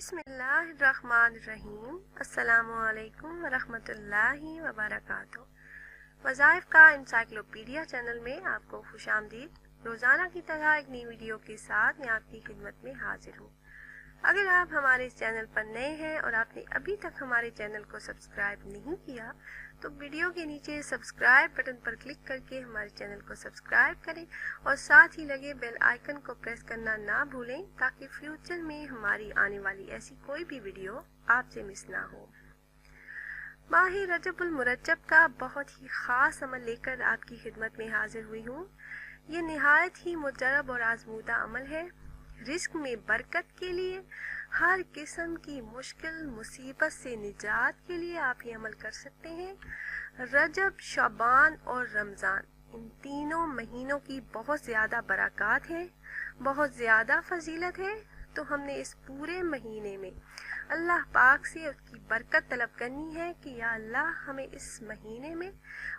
बिस्मिल्लाहिर्रहमानिर्रहीम। अस्सलामुअलैकुम वरहमतुल्लाहि वबरकातुहू। वज़ाइफ का इंसाइक्लोपीडिया चैनल में आपको खुशामदीद। रोज़ाना की तरह एक नई वीडियो के साथ मैं आपकी खिदमत में हाजिर हूँ। अगर आप हमारे इस चैनल पर नए हैं और आपने अभी तक हमारे चैनल को सब्सक्राइब नहीं किया तो वीडियो के नीचे सब्सक्राइब बटन पर क्लिक करके हमारे चैनल को सब्सक्राइब करें और साथ ही लगे बेल आइकन को प्रेस करना ना भूलें ताकि फ्यूचर में हमारी आने वाली ऐसी कोई भी वीडियो आपसे मिस ना हो। माह रजबुल मुरज्जब का बहुत ही ख़ास अमल लेकर आपकी खिदमत में हाजिर हुई हूँ। ये निहायत ही मुजरब और आजमूदा अमल है। रिस्क में बरकत के लिए, हर किस्म की मुश्किल मुसीबत से निजात के लिए आप ये अमल कर सकते हैं। रजब, शाबान और रमज़ान, इन तीनों महीनों की बहुत ज़्यादा बरक़ात है, बहुत ज़्यादा फजीलत है। तो हमने इस पूरे महीने में अल्लाह पाक से उसकी बरकत तलब करनी है कि या अल्लाह हमें इस महीने में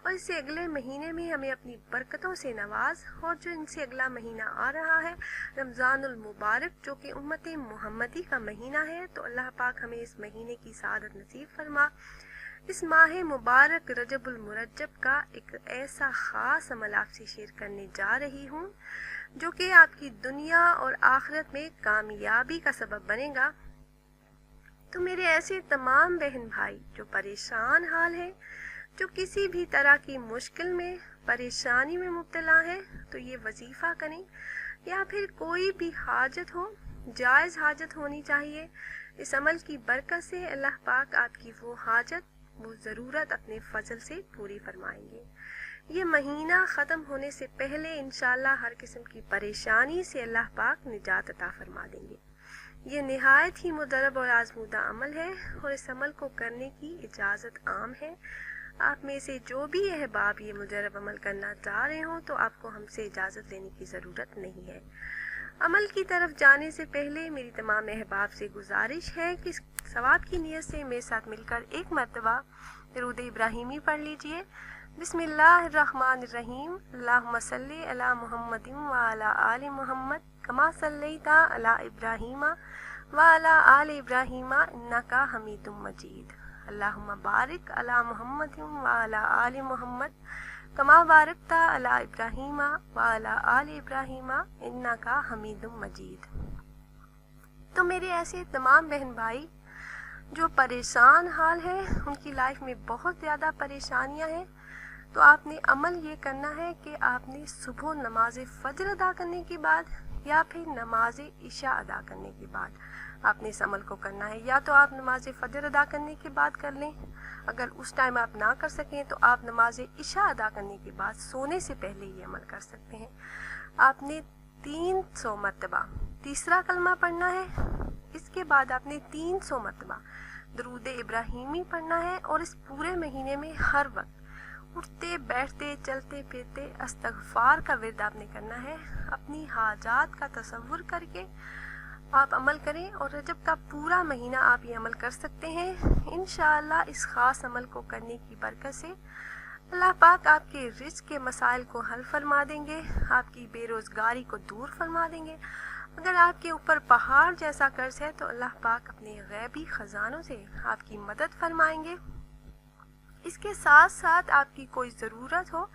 और इससे अगले महीने में हमें अपनी बरकतों से नवाज। और जो इनसे अगला महीना आ रहा है रमज़ानुल मुबारक, जो कि उम्मत मुहम्मदी का महीना है, तो अल्लाह पाक हमें इस महीने की सआदत नसीब फरमा। इस माह मुबारक रजबुल मुरज्जब का एक ऐसा ख़ास अमल आपसे शेयर करने जा रही हूँ जो कि आपकी दुनिया और आखिरत में कामयाबी का सबब बनेगा। तो मेरे ऐसे तमाम बहन भाई जो परेशान हाल हैं, जो किसी भी तरह की मुश्किल में, परेशानी में मुब्तला हैं, तो ये वजीफ़ा करें। या फिर कोई भी हाजत हो, जायज़ हाजत होनी चाहिए। इस अमल की बरकत से अल्लाह पाक आपकी वो हाजत, वो ज़रूरत अपने फजल से पूरी फरमाएंगे। ये महीना ख़त्म होने से पहले इंशाअल्लाह हर किस्म की परेशानी से अल्लाह पाक निजात अता फरमा देंगे। ये निहायत ही मुजरब और आजमूदा अमल है और इस अमल को करने की इजाज़त आम है। आप में से जो भी अहबाब ये मुजरब अमल करना चाह रहे हो तो आपको हमसे इजाज़त लेने की ज़रूरत नहीं है। अमल की तरफ जाने से पहले मेरी तमाम अहबाब से गुजारिश है कि सवाब की नीयत से मेरे साथ मिलकर एक मरतबा दरूद इब्राहिमी पढ़ लीजिए। बिस्मिल्लाहिर्रहमानिर्रहीम। अल्लाहुम्मा सल्ली अला मुहम्मदिन व अला आलि मुहम्मद कमा सल्लैता अला इब्राहीम व अला आलि इब्राहीम इन्नका हमीदुम मजीद। अल्लाहुम्मा बारिक अला मुहम्मदिन व अला आलि मुहम्मद कमा बारकता अला इब्राहीम व अला आलि इब्राहीम इन्नका हमीदुम मजीद। तो मेरे ऐसे तमाम बहन भाई जो परेशान हाल है, उनकी लाइफ में बहुत ज़्यादा परेशानियां हैं, तो आपने अमल ये करना है कि आपने सुबह नमाज फजर अदा करने के बाद या फिर नमाज इशा अदा करने के बाद आपने इस अमल को करना है। या तो आप नमाज फजर अदा करने के बाद कर लें, अगर उस टाइम आप ना कर सकें तो आप नमाज इशा अदा करने के बाद सोने से पहले ये अमल कर सकते हैं। आपने 300 मरतबा तीसरा कलमा पढ़ना है। इसके बाद आपने 300 मरतबा दरूद इब्राहिमी पढ़ना है और इस पूरे महीने में हर वक्त उठते बैठते चलते फिरते इस्तग़फ़ार का विर्द आपने करना है। अपनी हाजात का तसव्वुर करके आप अमल करें और रजब का पूरा महीना आप ये अमल कर सकते हैं। इंशाअल्लाह इस ख़ास अमल को करने की बरकत से अल्लाह पाक आपके रिज़्क़ के मसाइल को हल फरमा देंगे, आपकी बेरोज़गारी को दूर फरमा देंगे। अगर आपके ऊपर पहाड़ जैसा कर्ज है तो अल्लाह पाक अपने गैबी ख़जानों से आपकी मदद फरमाएंगे। इसके साथ साथ आपकी कोई ज़रूरत हो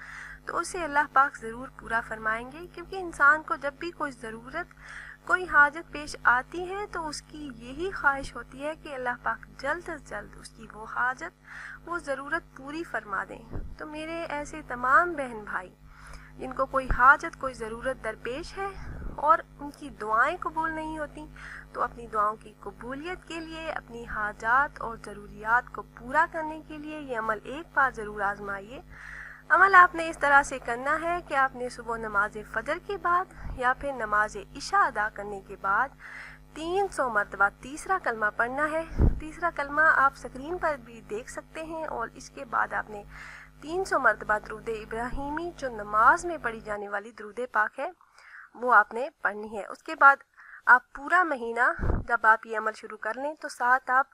तो उसे अल्लाह पाक ज़रूर पूरा फरमाएंगे, क्योंकि इंसान को जब भी कोई ज़रूरत, कोई हाजत पेश आती है तो उसकी यही ख्वाहिश होती है कि अल्लाह पाक जल्द से जल्द उसकी वो हाजत, वो ज़रूरत पूरी फरमा दें। तो मेरे ऐसे तमाम बहन भाई जिनको कोई हाजत, कोई ज़रूरत दरपेश है और उनकी दुआएं कबूल नहीं होती, तो अपनी दुआओं की कबूलियत के लिए, अपनी हाजात और ज़रूरियात को पूरा करने के लिए ये अमल एक बार ज़रूर आजमाइए। अमल आपने इस तरह से करना है कि आपने सुबह नमाज फजर के बाद या फिर नमाज इशा अदा करने के बाद 300 मरतबा तीसरा कलमा पढ़ना है। तीसरा कलमा आप स्क्रीन पर भी देख सकते हैं और इसके बाद आपने 300 मरतबा दरूद इब्राहिमी, जो नमाज में पढ़ी जाने वाली दरूद पाक है, वो आपने पढ़नी है। उसके बाद आप पूरा महीना जब आप ये अमल शुरू कर लें तो साथ आप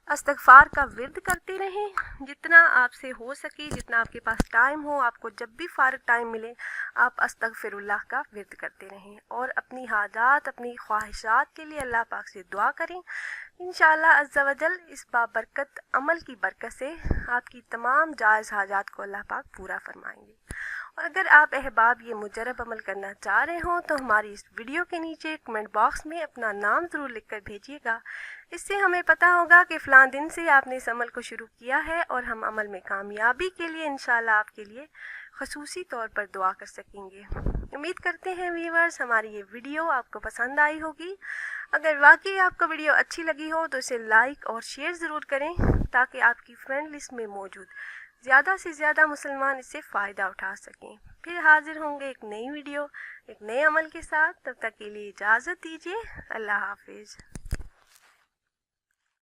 استغفار کا ورد کرتے رہیں، جتنا آپ سے ہو سکے، جتنا آپ کے پاس ٹائم ہو، آپ کو جب بھی فارغ ٹائم ملے آپ استغفر اللہ کا ورد کرتے رہیں، اور اپنی حاجات، اپنی خواہشات کے لیے اللہ پاک سے دعا کریں۔ انشاءاللہ عز و جل اس بابرکت عمل کی برکت سے آپ کی تمام جائز حاجات کو اللہ پاک پورا فرمائیں گے۔ اور اگر آپ احباب یہ مجرب عمل کرنا چاہ رہے ہوں تو ہماری اس ویڈیو کے نیچے کمنٹ باکس میں اپنا نام ضرور لکھ کر بھیجیے گا، اس سے ہمیں پتہ ہوگا کہ فلاں دن سے آپ نے اس عمل کو شروع کیا ہے، اور ہم عمل میں کامیابی کے لیے انشاءاللہ آپ کے لیے خصوصی طور پر دعا کر سکیں گے۔ امید کرتے ہیں ویورز ہماری یہ ویڈیو آپ کو پسند آئی ہوگی۔ اگر واقعی آپ کو ویڈیو اچھی لگی ہو تو اسے لائک اور شیئر ضرور کریں تاکہ آپ کی فرینڈ لسٹ میں موجود زیادہ سے زیادہ مسلمان اس سے فائدہ اٹھا سکیں۔ پھر حاضر ہوں گے ایک نئی ویڈیو، ایک نئے عمل کے ساتھ، تب تک کے لیے اجازت دیجیے۔ اللہ حافظ۔